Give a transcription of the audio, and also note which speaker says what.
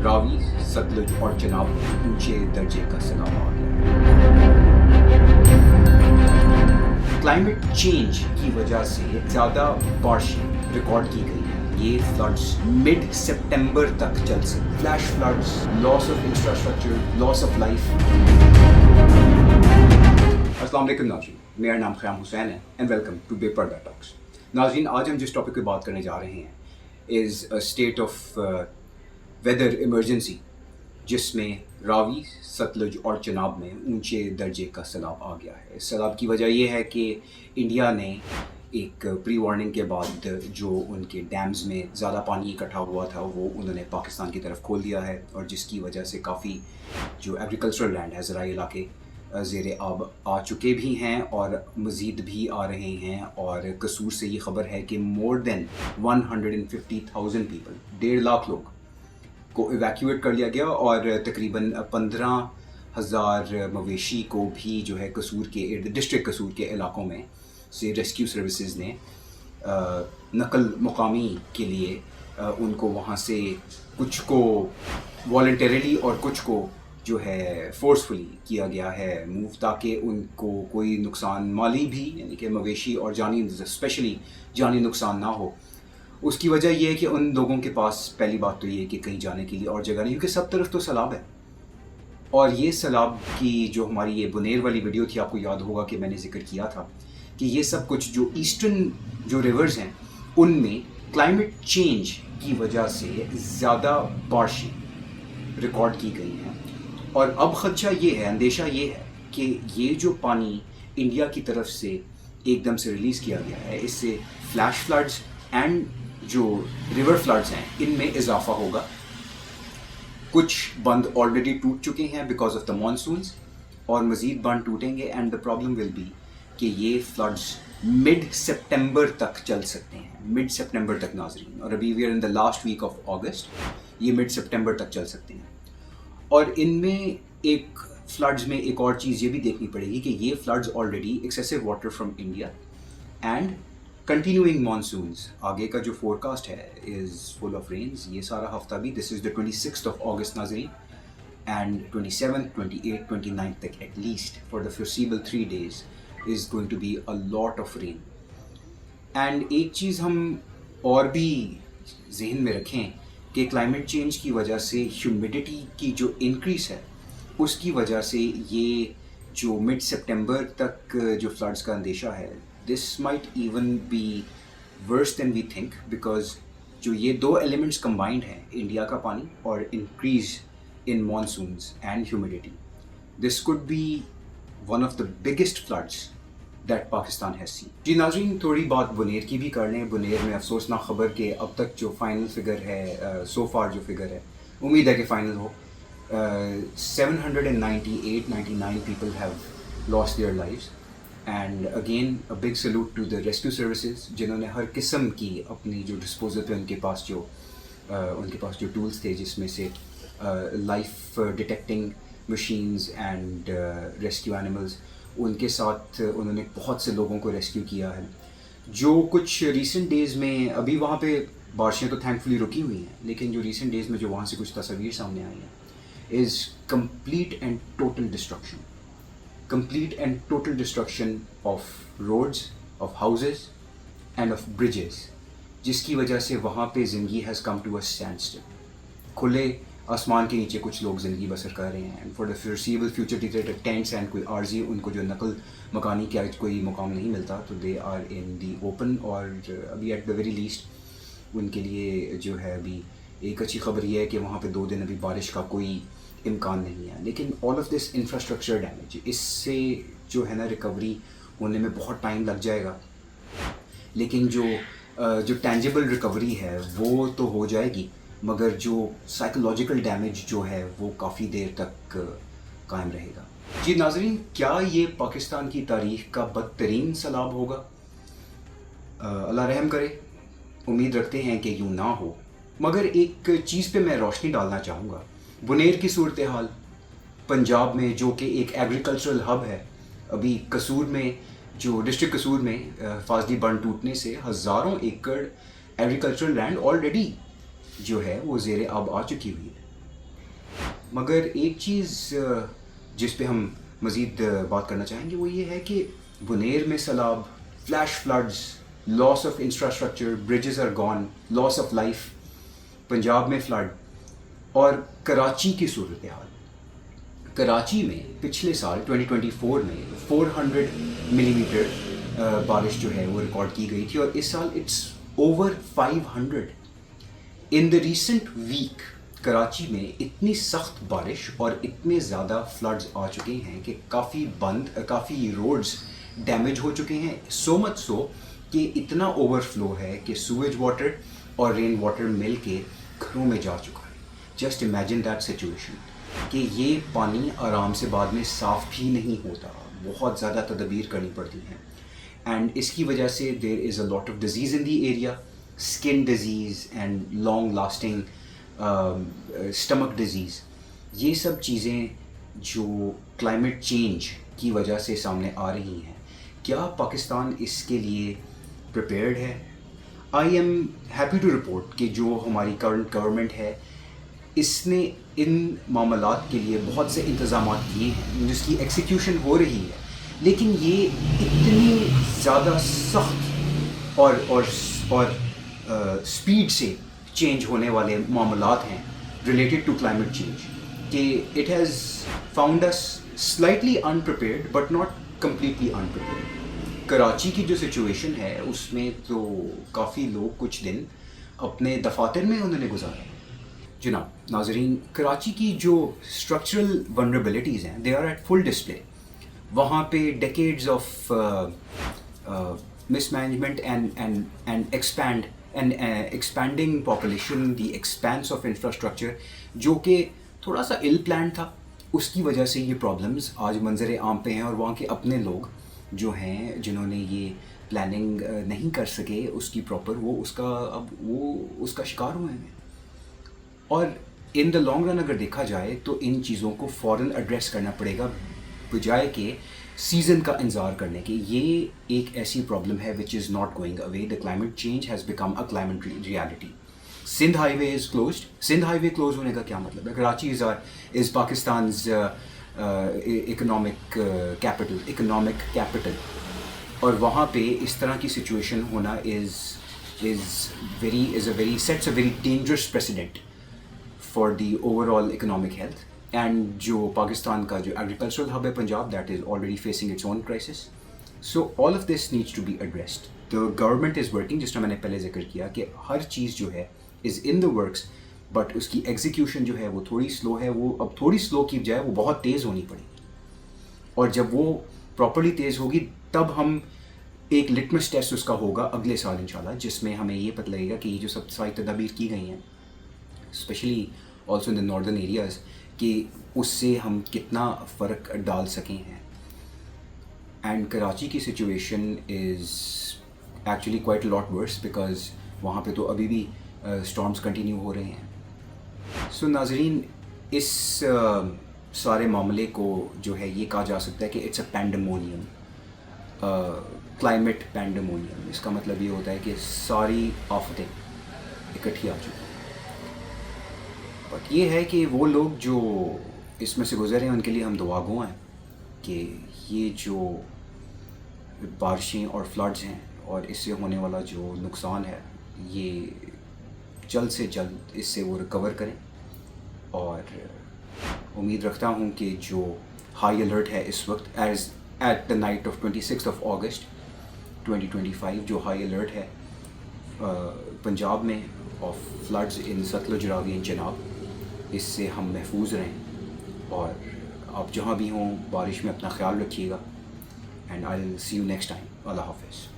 Speaker 1: راوی ستلج اور چناب اونچے درجے کا سیلاب آ گیا۔ کلائمیٹ چینج کی وجہ سے زیادہ بارشیں ریکارڈ کی گئی ہیں۔ یہ فلڈز مڈ سپٹمبر تک چل سکتے، flash floods, loss of infrastructure, loss of life. السلام علیکم ناظرین، میرا نام خیام حسین ہے اینڈ ویلکم ٹو بے پردہ ٹاکس۔ ناظرین، آج ہم جس ٹاپک پہ بات کرنے جا رہے ہیں is a state of weather emergency, جس میں راوی ستلج اور چناب میں اونچے درجے کا سیلاب آ گیا ہے۔ اس سیلاب کی وجہ یہ ہے کہ انڈیا نے ایک پری وارننگ کے بعد جو ان کے ڈیمز میں زیادہ پانی اکٹھا ہوا تھا وہ انہوں نے پاکستان کی طرف کھول دیا ہے، اور جس کی وجہ سے کافی جو ایگریکلچرل لینڈ ہے، زرعی علاقے زیر آب آ چکے بھی ہیں اور مزید بھی آ رہے ہیں۔ اور قصور سے یہ خبر ہے کہ مور دین 150,000 پیپل، 1.5 لاکھ لوگ کو ایویکیویٹ کر لیا گیا، اور تقریباً 15,000 مویشی کو بھی جو ہے قصور کے ڈسٹرکٹ قصور کے علاقوں میں سے ریسکیو سروسز نے نقل مقامی کے لیے ان کو وہاں سے کچھ کو والنٹریلی اور کچھ کو جو ہے فورسفلی کیا گیا ہے موو، تاکہ ان کو کوئی نقصان مالی بھی، یعنی کہ مویشی اور جانی، اسپیشلی جانی نقصان نہ ہو۔ اس کی وجہ یہ ہے کہ ان لوگوں کے پاس پہلی بات تو یہ ہے کہ کہیں جانے کے لیے اور جگہ نہیں، کیونکہ سب طرف تو سیلاب ہے۔ اور یہ سیلاب کی جو ہماری یہ بنیر والی ویڈیو تھی، آپ کو یاد ہوگا کہ میں نے ذکر کیا تھا کہ یہ سب کچھ جو ایسٹرن جو ریورز ہیں ان میں کلائمیٹ چینج کی وجہ سے زیادہ بارشیں ریکارڈ کی گئی ہیں، اور اب خدشہ یہ ہے، اندیشہ یہ ہے کہ یہ جو پانی انڈیا کی طرف سے ایک دم سے ریلیز کیا گیا ہے، اس سے فلیش فلڈز اینڈ جو ریور فلڈز ہیں ان میں اضافہ ہوگا۔ کچھ بند آلریڈی ٹوٹ چکے ہیں بیکاز آف دا مانسونز، اور مزید بند ٹوٹیں گے، and the problem will be کہ یہ فلڈز مڈ سپٹمبر تک چل سکتے ہیں، مڈ سپٹمبر تک ناظرین، اور ابھی we are in the last week of August, یہ مڈ سپٹمبر تک چل سکتے ہیں۔ اور ان میں ایک فلڈز میں ایک اور چیز یہ بھی دیکھنی پڑے گی کہ یہ floods already excessive water from India and continuing monsoons, آگے کا جو فورکاسٹ ہے از فل آف رینز یہ سارا ہفتہ بھی، دس از دا 26 آف اگست ناظرین، اینڈ 27، 28، 29 تک at least for the foreseeable 3 days is going to be a lot of rain. And ایک چیز ہم اور بھی ذہن میں رکھیں کہ کلائمیٹ چینج کی وجہ سے ہیومیڈیٹی کی جو انکریز ہے اس کی وجہ سے یہ جو مڈ سپٹمبر تک جو فلڈز کا اندیشہ ہے، this might even be worse than we think, because جو یہ دو ایلیمنٹس کمبائنڈ ہیں، انڈیا کا پانی اور increase in monsoons and humidity, this could be one of the biggest floods that Pakistan has seen. جی ناظرین، تھوڑی بات بنیر کی بھی کر لیں۔ بنیر میں افسوسناک خبر کہ اب تک جو فائنل فگر ہے، سو فار جو فگر ہے، امید ہے کہ final who, 798-99 people have lost their lives, and again a big salute to the rescue services جنہوں نے ہر قسم کی اپنی جو ڈسپوزل پہ ان کے پاس جو ٹولز تھے، جس میں سے life detecting machines and rescue animals, ان کے ساتھ انہوں نے بہت سے لوگوں کو ریسکیو کیا ہے۔ جو کچھ ریسنٹ ڈیز میں ابھی وہاں پہ بارشیں تو تھینکفلی رکی ہوئی ہیں، لیکن جو ریسنٹ ڈیز میں جو وہاں سے کچھ تصاویر سامنے آئی ہیں is complete and total destruction of roads, of houses and of bridges، جس کی وجہ سے وہاں پہ زندگی has come to a standstill۔ کھلے آسمان کے نیچے کچھ لوگ زندگی بسر کر رہے ہیں، and for the foreseeable future tenets and کوئی عارضی ان کو جو نقل مکانی کا کوئی مقام نہیں ملتا، تو they are in the open، اور ابھی at the very least ان کے لیے جو ہے ابھی ایک اچھی خبر یہ ہے کہ وہاں پہ 2 دن ابھی بارش کا کوئی امکان نہیں ہے۔ لیکن all of this infrastructure damage, اس سے جو ہے نا ریکوری ہونے میں بہت ٹائم لگ جائے گا، لیکن جو ٹینجیبل ریکوری ہے وہ تو ہو جائے گی، مگر جو سائیکولوجیکل ڈیمیج جو ہے وہ کافی دیر تک قائم رہے گا۔ جی ناظرین، کیا یہ پاکستان کی تاریخ کا بدترین سیلاب ہوگا؟ اللہ رحم کرے، امید رکھتے ہیں کہ یوں نہ ہو، مگر ایک چیز پہ میں روشنی ڈالنا چاہوں گا۔ بنیر کی صورتحال پنجاب میں، جو کہ ایک ایگریکلچرل ہب ہے، ابھی قصور میں جو ڈسٹرکٹ قصور میں فاضلی بند ٹوٹنے سے ہزاروں ایکڑ ایگریکلچرل لینڈ آلریڈی جو ہے وہ زیر آب آ چکی ہوئی ہے۔ مگر ایک چیز جس پہ ہم مزید بات کرنا چاہیں گے وہ یہ ہے کہ بنیر میں سیلاب، flash floods, loss of infrastructure, bridges are gone, loss of life, Punjab میں فلڈ، اور کراچی کی صورتحال. کراچی میں پچھلے سال 2024 میں 400 ملی میٹر بارش جو ہے وہ ریکارڈ کی گئی تھی، اور اس سال it's over 500. In the recent week Karachi میں اتنی سخت بارش اور اتنے زیادہ فلڈز آ چکے ہیں کہ کافی روڈز ڈیمیج ہو چکے ہیں، سو مچ سو کہ اتنا اوور فلو ہے کہ سویج واٹر اور رین واٹر مل کے گھروں میں جا چکا ہے. جسٹ امیجن دیٹ سچویشن کہ یہ پانی آرام سے بعد میں صاف بھی نہیں ہوتا، بہت زیادہ تدابیر کرنی پڑتی ہیں. اینڈ اس کی وجہ سے there is a lot of disease in the area, skin disease and long lasting stomach disease. یہ سب چیزیں جو کلائمیٹ چینج کی وجہ سے سامنے آ رہی ہیں، کیا پاکستان اس کے لیے پریپیئرڈ ہے؟ I am happy to report کہ جو ہماری کرنٹ گورنمنٹ ہے اس نے ان معاملات کے لیے بہت سے انتظامات کیے ہیں جس کی ایکسیکیوشن ہو رہی ہے، لیکن یہ اتنی زیادہ سخت اور اسپیڈ سے چینج ہونے والے معاملات ہیں ریلیٹڈ ٹو کلائمیٹ چینج کہ it has found us slightly unprepared but not completely unprepared. Karachi کی جو سچویشن ہے اس میں تو کافی لوگ کچھ دن اپنے دفاتر میں انہوں نے گزارے. جناب ناظرین، کراچی کی جو اسٹرکچرل ونریبلٹیز ہیں they are at full display. وہاں پہ decades of mismanagement and expanding population, the expense of infrastructure جو کہ تھوڑا سا ایل پلان تھا، اس کی وجہ سے یہ پرابلمز آج منظر عام پہ ہیں. اور وہاں کے اپنے لوگ جو ہیں جنہوں نے یہ پلاننگ نہیں کر سکے اس کی پراپر، وہ اس کا شکار ہوئے ہیں. اور ان دا لانگ رن اگر دیکھا جائے تو ان چیزوں کو فوراً ایڈریس کرنا پڑے گا بجائے کہ سیزن کا انتظار کرنے کے. یہ ایک ایسی پرابلم ہے which is not going away. The climate change has become a climate reality. Sindh highway is closed. Sindh highway close ہونے کا کیا مطلب ہے؟ Karachi is Pakistan's economic capital, اور وہاں پہ اس طرح کی سچویشن ہونا sets a very dangerous precedent for the overall economic health. And جو پاکستان کا جو ایگریکلچرل ہب ہے Punjab, that is already facing its own crisis. So all of this needs to be addressed. The government is working, جس طرح میں نے پہلے ذکر کیا کہ ہر چیز جو ہے از ان دا ورکس، بٹ اس کی ایگزیکیوشن جو ہے وہ تھوڑی سلو ہے. وہ اب تھوڑی سلو کی بجائے وہ بہت تیز ہونی پڑے گی، اور جب وہ پراپرلی تیز ہوگی تب ہم ایک لٹمس ٹیسٹ اس کا ہوگا اگلے سال انشاءاللہ، جس میں ہمیں یہ پتہ لگے گا کہ یہ جو سب ساری تدابیر کی گئی ہیں specially also in the northern areas, کہ اس سے ہم کتنا فرق ڈال سکے ہیں. اینڈ کراچی کی situation is actually quite lot worse because وہاں پہ تو ابھی بھی اسٹارمس کنٹینیو ہو رہے ہیں. سو ناظرین، اس سارے معاملے کو جو ہے یہ کہا جا سکتا ہے کہ اٹس اے پینڈیمونیم، کلائمیٹ پینڈیمونیم. اس کا مطلب یہ ہوتا ہے کہ ساری آفتیں اکٹھی آ چکی ہیں. بٹ یہ ہے کہ وہ لوگ جو اس میں سے گزرے ہیں ان کے لیے ہم دعا گو ہیں کہ یہ جو بارشیں اور فلڈز ہیں اور اس سے ہونے والا جو نقصان ہے یہ جلد سے جلد اس سے وہ ریکور کریں. اور امید رکھتا ہوں کہ جو ہائی الرٹ ہے اس وقت as at the night of 26 August 2025، جو ہائی الرٹ ہے پنجاب میں of floods in Sutlej Ravi and Chenab, اس سے ہم محفوظ رہیں. اور آپ جہاں بھی ہوں بارش میں اپنا خیال رکھیے گا. And I will see you next time. اللہ حافظ.